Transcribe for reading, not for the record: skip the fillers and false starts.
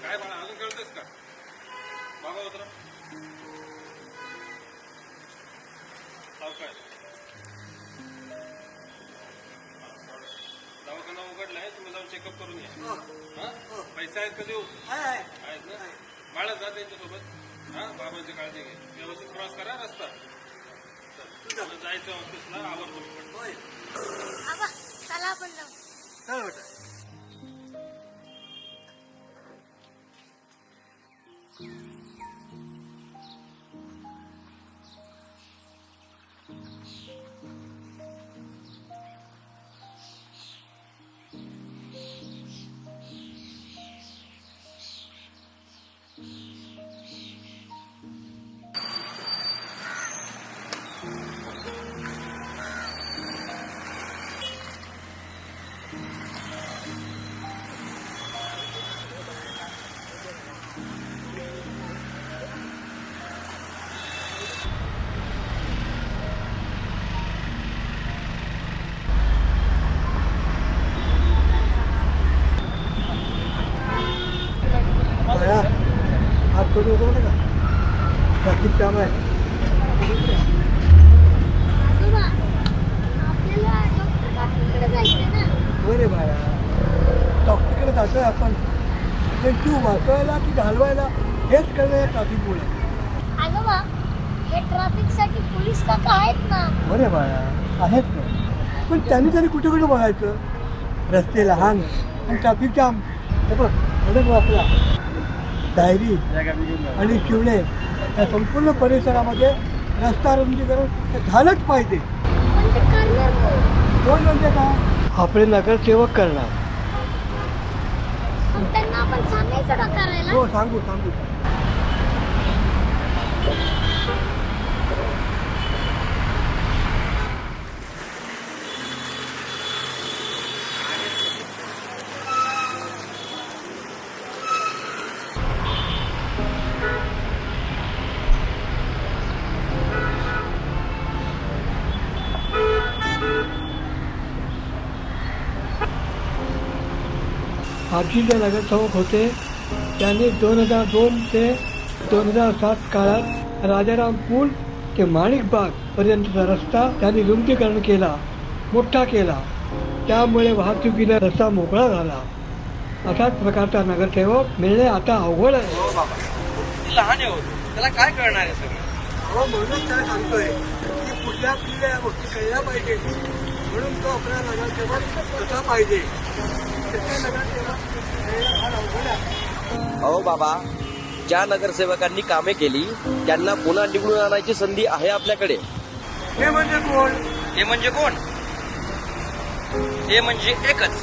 काय मला अजून कळतंस का? बाबा उतरा. सावकाश. दवाखाना उघडलाय, तुम्ही जाऊन चेकअप करून या. हा? पैसे आहेत का देऊ? आहेत ना? बाळा जा त्यांच्यासोबत. हा, बाबांची काळजी घे. व्यवस्थित क्रॉस करा रस्ता. चल, जायचं ऑफिसला, आवडतो मी पण. आबा चला आपण जाऊ. चल बेटा. हात करून होतो का ट्रॅफिक जाम आहे. आजोबा आपल्याला डॉक्टर काकींकडे जायचं ना. बरे बाळा, डॉक्टरकडे जातोय आपण, पण तू वाचवायला की घालवायला हेच करणं या ट्रॅफिकमुळे. आजोबा हे ट्रॅफिकसाठी पोलीस काका आहेत ना. बरे बाळा आहेत का, पण त्यांनी तरी कुठे कुठे बघायचं. रस्ते लहान आणि ट्रॅफिक जाम. हे बघ अडक वाचला डायरी आणि शिवणे या संपूर्ण परिसरामध्ये रस्ता रुंदीकरण हे झालंच पाहिजे. पण ते करणार कोण? कोण म्हणजे काय? आपले नगरसेवक करणार. मग त्यांना आपण सांगायचं का करायला? हो सांगू सांगू. आजी जे नगरसेवक होते त्यांनी 2002 ते 2007 काळात राजाराम पूल ते माणिकबाग पर्यंतचा रस्ता त्यांनी रुंदीकरण केला, मोठा केला. त्यामुळे वाहतुकीला रस्ता मोकळा झाला. अशाच प्रकारचा नगरसेवक मिळणे आता अवघड आहे. हो बाबा, लहान आहे होतो, त्याला काय कळणार आहे सगळं. हो म्हणूनच त्याला सांगतोय की कुठल्या पिढीला या गोष्टी कळल्या पाहिजे, म्हणून तो आपला नगरसेवक तसा पाहिजे. अहो बाबा, ज्या नगरसेवकांनी कामे केली त्यांना पुन्हा निवडून आणायची संधी आहे आपल्याकडे. हे म्हणजे कोण? हे म्हणजे कोण? हे म्हणजे एकच